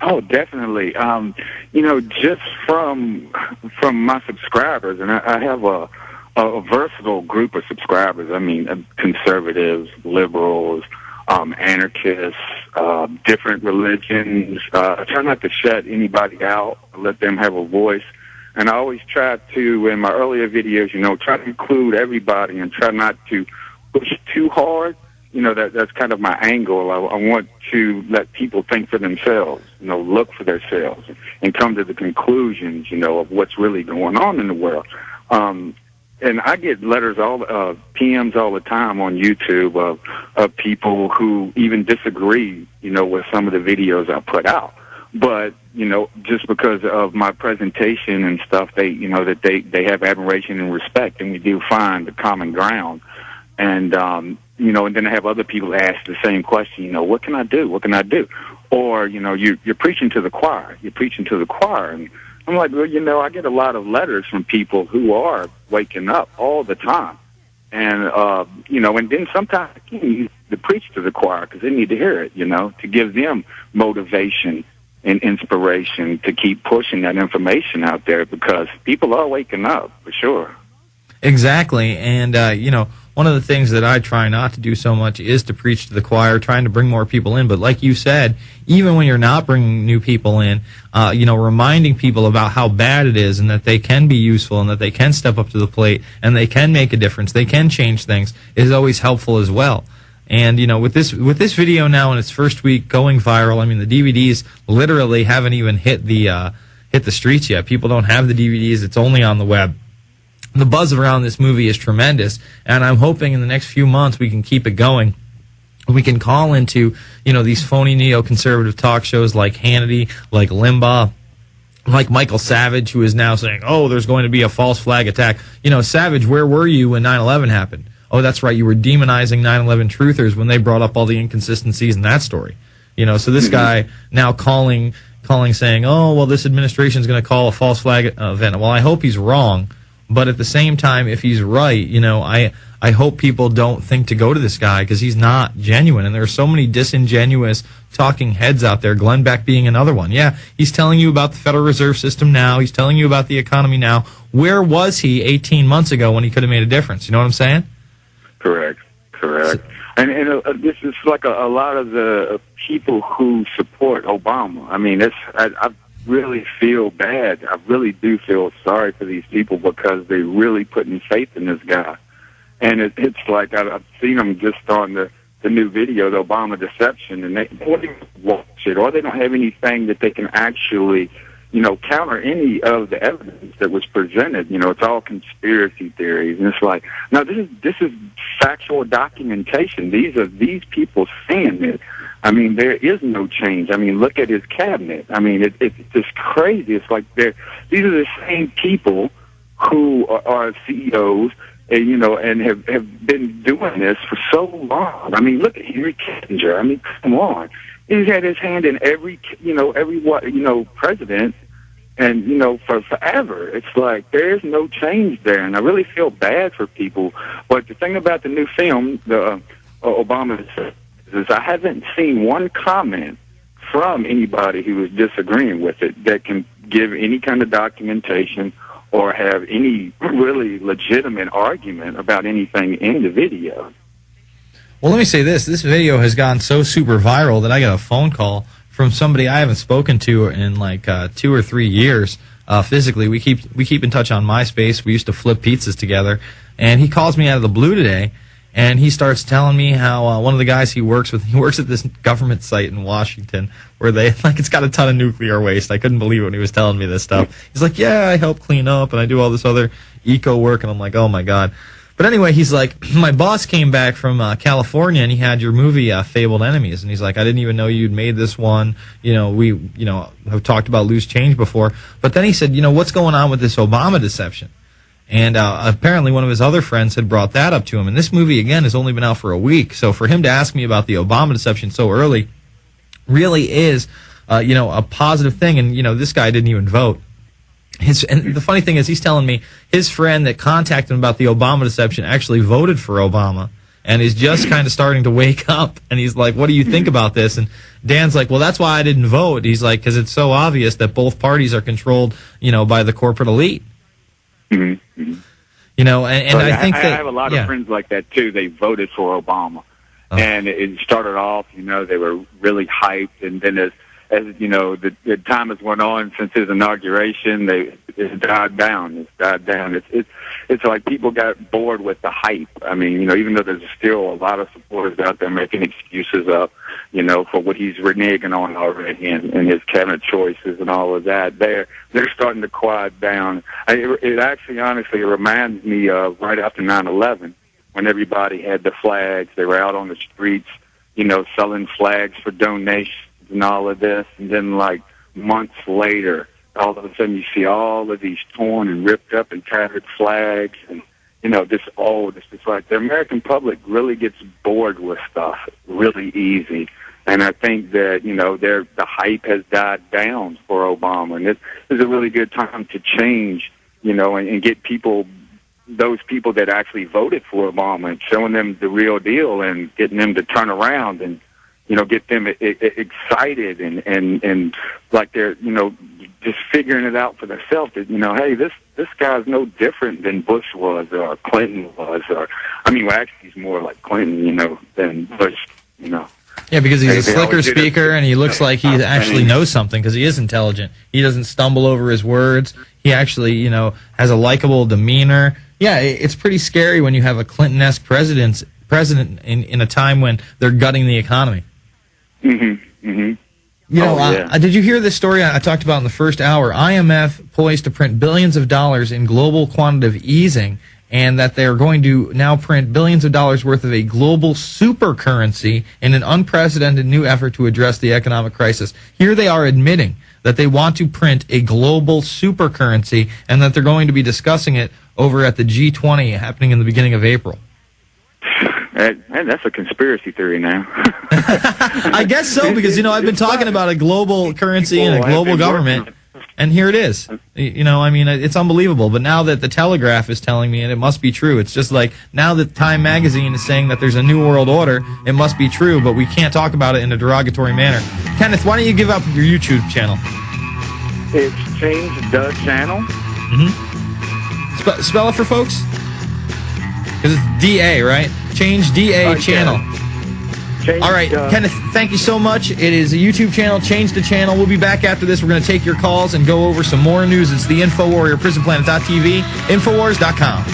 Oh, definitely. Just from my subscribers, and I have a versatile group of subscribers. I mean, conservatives, liberals, anarchists, different religions. I try not to shut anybody out, let them have a voice. And I always try to, in my earlier videos, try to include everybody and try not to push too hard. That's kind of my angle. I want to let people think for themselves, look for themselves and come to the conclusions, of what's really going on in the world. And I get letters, PMs all the time on YouTube of people who even disagree, with some of the videos I put out. But, just because of my presentation and stuff, that they have admiration and respect, and we do find the common ground. And, and then I have other people ask the same question, what can I do? What can I do? Or, you're preaching to the choir. You're preaching to the choir. And I'm like, well, I get a lot of letters from people who are waking up all the time. And, and then sometimes you need to preach to the choir because they need to hear it, to give them motivation and inspiration to keep pushing that information out there because people are waking up, for sure. Exactly. And, one of the things that I try not to do so much is to preach to the choir, trying to bring more people in. But like you said, even when you're not bringing new people in, reminding people about how bad it is and that they can be useful and that they can step up to the plate and they can make a difference, they can change things, is always helpful as well. And, with this video now in its first week going viral, I mean, the DVDs literally haven't even hit the streets yet. People don't have the DVDs. It's only on the web. The buzz around this movie is tremendous, and I'm hoping in the next few months we can keep it going. We can call into, these phony neoconservative talk shows like Hannity, like Limbaugh, like Michael Savage, who is now saying, oh, there's going to be a false flag attack. Savage, where were you when 9/11 happened? Oh, that's right, you were demonizing 9/11 truthers when they brought up all the inconsistencies in that story. So this guy now calling saying, oh, well, this administration is going to call a false flag event. Well, I hope he's wrong. But at the same time, if he's right, I hope people don't think to go to this guy because he's not genuine. And there are so many disingenuous talking heads out there, Glenn Beck being another one. Yeah, he's telling you about the Federal Reserve System now. He's telling you about the economy now. Where was he 18 months ago when he could have made a difference? You know what I'm saying? Correct. And this is like a lot of the people who support Obama. I mean, I really feel bad. I really do feel sorry for these people because they're really putting faith in this guy. And it's like I've seen them just on the new video, the Obama deception, and they don't even watch it, or they don't have anything that they can actually, counter any of the evidence that was presented. It's all conspiracy theories, and it's like, no, this is factual documentation. These people saying it. I mean, there is no change. I mean, look at his cabinet. I mean, it's just crazy. It's like these are the same people who are CEOs, and, and have been doing this for so long. I mean, look at Henry Kissinger. I mean, come on. He's had his hand in every president, and, for forever. It's like there's no change there, and I really feel bad for people. But the thing about the new film, the Obama, is I haven't seen one comment from anybody who is disagreeing with it that can give any kind of documentation or have any really legitimate argument about anything in the video. Well, let me say this. This video has gone so super viral that I got a phone call from somebody I haven't spoken to in like 2 or 3 years. Physically, we keep in touch on MySpace. We used to flip pizzas together. And he calls me out of the blue today. And he starts telling me how one of the guys he works with, he works at this government site in Washington where it's got a ton of nuclear waste. I couldn't believe it when he was telling me this stuff. He's like, yeah, I help clean up and I do all this other eco work. And I'm like, oh my God. But anyway, he's like, my boss came back from California and he had your movie, Fabled Enemies. And he's like, I didn't even know you'd made this one. We have talked about loose change before. But then he said, what's going on with this Obama deception? And apparently one of his other friends had brought that up to him. And this movie, again, has only been out for a week. So for him to ask me about the Obama deception so early really is, a positive thing. And, this guy didn't even vote. And the funny thing is he's telling me his friend that contacted him about the Obama deception actually voted for Obama. and is just kind of starting to wake up. And he's like, what do you think about this? And Dan's like, well, that's why I didn't vote. He's like, because it's so obvious that both parties are controlled, by the corporate elite. Mm-hmm. I think that I have a lot of friends like that too. They voted for Obama, and it started off, they were really hyped, and then as the time has went on since his inauguration, it's died down. It's like people got bored with the hype. I mean, even though there's still a lot of supporters out there making excuses up, for what he's reneging on already and his cabinet choices and all of that, they're starting to quiet down. It actually, honestly, reminds me of right after 9/11 when everybody had the flags. They were out on the streets, selling flags for donations and all of this, and then like months later, all of a sudden you see all of these torn and ripped up and tattered flags, and it's just like the American public really gets bored with stuff really easy. And I think that the hype has died down for Obama, and this is a really good time to change, and get those people that actually voted for Obama, and showing them the real deal and getting them to turn around and get them excited and like they're, just figuring it out for themselves that, hey, this guy's no different than Bush was or Clinton was, actually he's more like Clinton, than Bush, Yeah, because he's a slicker speaker and he looks like he actually knows something because he is intelligent. He doesn't stumble over his words. He actually, has a likable demeanor. Yeah, it's pretty scary when you have a Clinton-esque president in a time when they're gutting the economy. Mm-hmm. Mm-hmm. Did you hear this story I talked about in the first hour? IMF poised to print billions of dollars in global quantitative easing, and that they're going to now print billions of dollars worth of a global super currency in an unprecedented new effort to address the economic crisis. Here they are admitting that they want to print a global super currency and that they're going to be discussing it over at the G20 happening in the beginning of April. That's a conspiracy theory now. I guess so, because, I've been talking about a global currency and a global government, and here it is. It's unbelievable. But now that the Telegraph is telling me, and it must be true, it's just like now that Time Magazine is saying that there's a new world order, it must be true, but we can't talk about it in a derogatory manner. Kenneth, why don't you give up your YouTube channel? It's ChangeDaChannel. Mm-hmm. Spell it for folks? Because it's D-A, right? ChangeDaChannel. All right, Kenneth, thank you so much. It is a YouTube channel, ChangeDaChannel. We'll be back after this. We're going to take your calls and go over some more news. It's the InfoWarrior, PrisonPlanet.tv, Infowars.com.